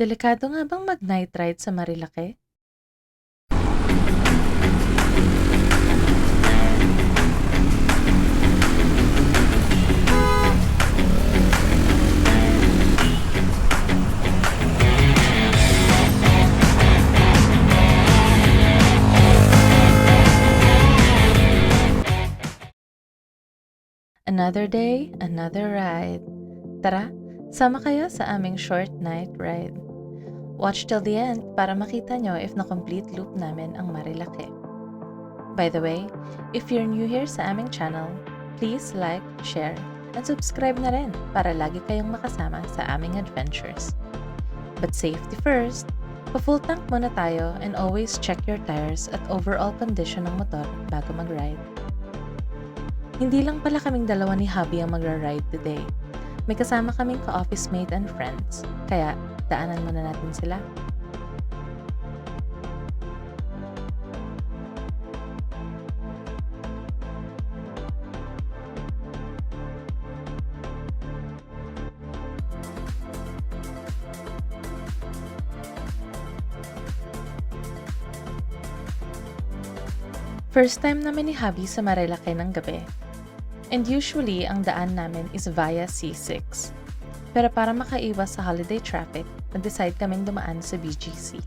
Delikado nga bang mag-night ride sa Marilake? Another day, another ride. Tara, sama kayo sa aming short night ride. Watch till the end para makita nyo if na-complete loop namin ang Marilake. By the way, if you're new here sa aming channel, please like, share, and subscribe na rin para lagi kayong makasama sa aming adventures. But safety first, pa-full tank muna tayo and always check your tires at overall condition ng motor bago mag-ride. Hindi lang pala kaming dalawa ni Hubby ang magra-ride today. May kasama kaming ka-office mate and friends, kaya daanan muna natin sila. First time namin ni Hubby sa Marilake ng gabi. And usually, ang daan namin is via C6. Pero para makaiwas sa holiday traffic, nag-decide kaming dumaan sa BGC.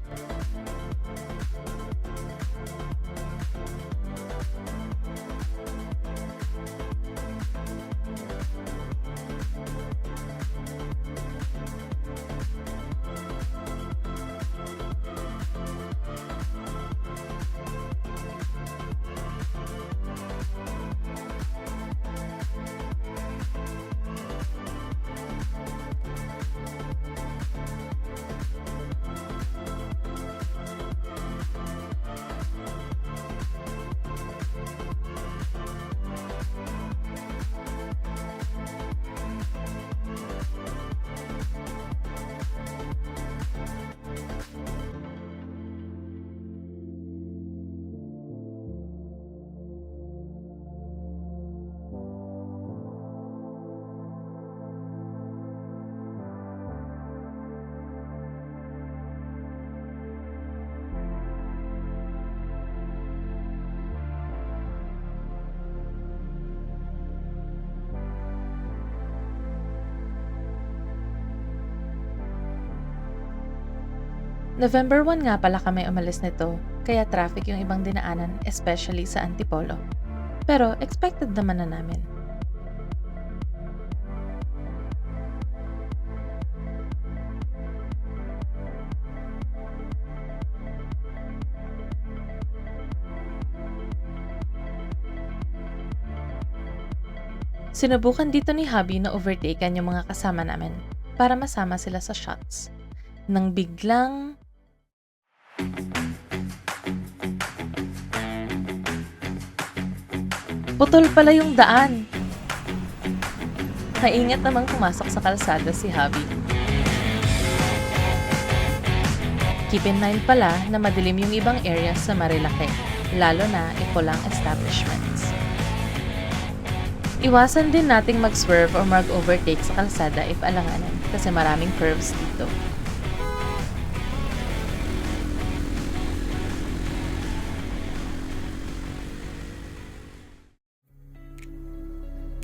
November 1 nga pala kami umalis nito, kaya traffic yung ibang dinaanan, especially sa Antipolo. Pero expected naman na namin. Sinubukan dito ni Hubby na overtaken yung mga kasama namin para masama sila sa shots. Nang biglang putol pala yung daan. Naingat namang pumasok sa kalsada si Hubby. Keep in mind pala na madilim yung ibang areas sa Marilake, lalo na ipulang establishments. Iwasan din nating mag-swerve or mag-overtake sa kalsada if alanganan kasi maraming curves dito.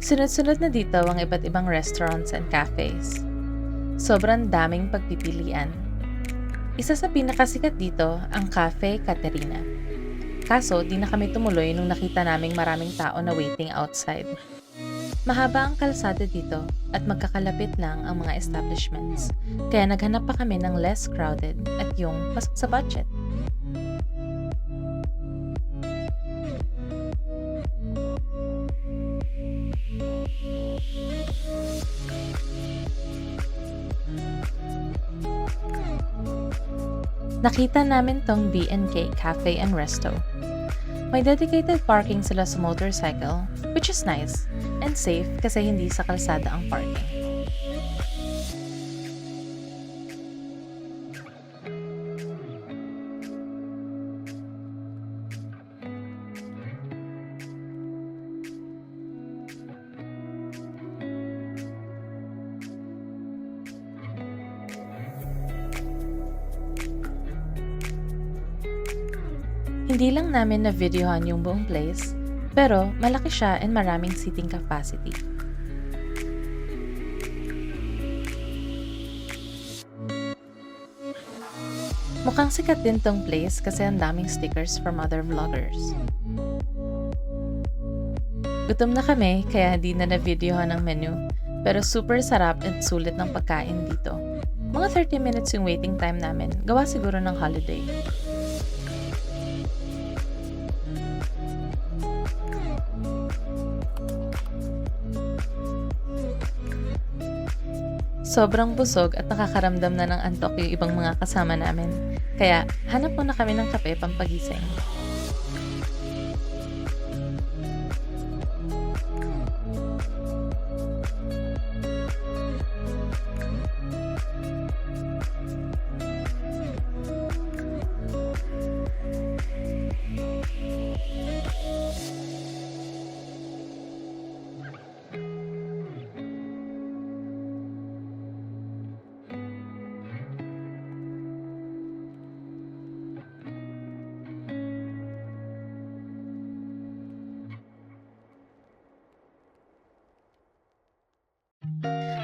Sunod-sunod na dito ang iba't ibang restaurants and cafes. Sobrang daming pagpipilian. Isa sa pinakasikat dito ang Cafe Caterina. Kaso, di na kami tumuloy nung nakita naming maraming tao na waiting outside. Mahaba ang kalsada dito at magkakalapit lang ang mga establishments. Kaya naghanap pa kami ng less crowded at yung pasok sa budget. Nakita namin tong B&K Cafe and Resto. May dedicated parking sila sa motorcycle, which is nice and safe kasi hindi sa kalsada ang parking. Hindi lang namin na-videohan yung buong place, pero malaki siya and maraming seating capacity. Mukhang sikat din tong place kasi ang daming stickers from other vloggers. Gutom na kami kaya hindi na na-videohan ang menu, pero super sarap at sulit ng pagkain dito. Mga 30 minutes yung waiting time namin, gawa siguro ng holiday. Sobrang busog at nakakaramdam na ng antok yung ibang mga kasama namin. Kaya hanap muna kami ng kape pampagising.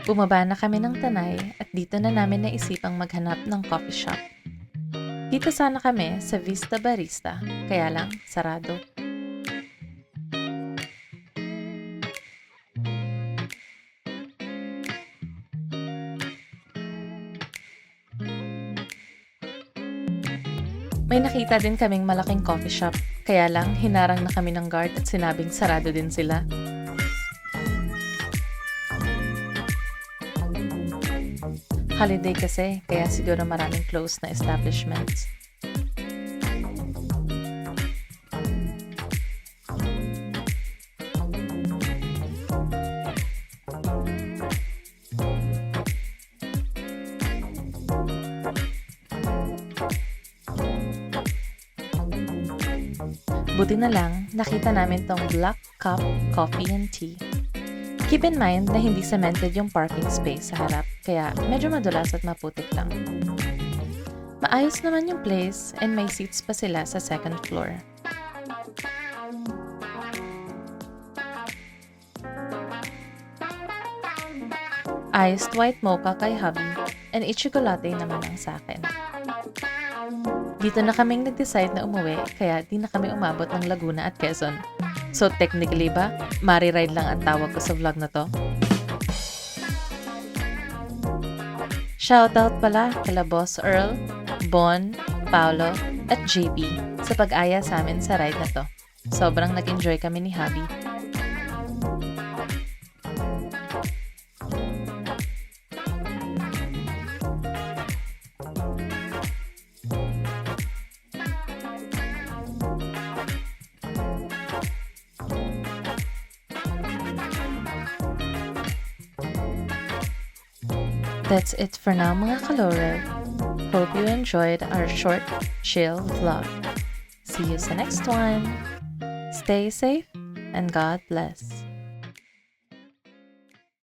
Bumaba na kami ng Tanay at dito na namin naisipang maghanap ng coffee shop. Dito sana kami sa Vista Barista, kaya lang sarado. May nakita din kaming malaking coffee shop, kaya lang hinarang na kami ng guard at sinabing sarado din sila. Holiday kasi, kaya siguro maraming closed na establishments. Buti na lang, nakita namin tong Black Cup Coffee and Tea. Keep in mind na hindi cemented yung parking space sa harap, kaya medyo madulas at maputik lang. Maayos naman yung place and may seats pa sila sa second floor. Iced white mocha kay hubby and ichigo latte naman ang sa akin. Dito na kaming nag-decide na umuwi kaya di na kami umabot ng Laguna at Quezon. So technically ba, Mari-ride lang ang tawag ko sa vlog na to? Shoutout pala kala Boss Earl, Bon, Paolo, at JP sa pag-aya sa amin sa ride na to. Sobrang nag-enjoy kami ni hubby. That's it for now mga kalore. Hope you enjoyed our short, chill vlog. See you sa next one. Stay safe and God bless.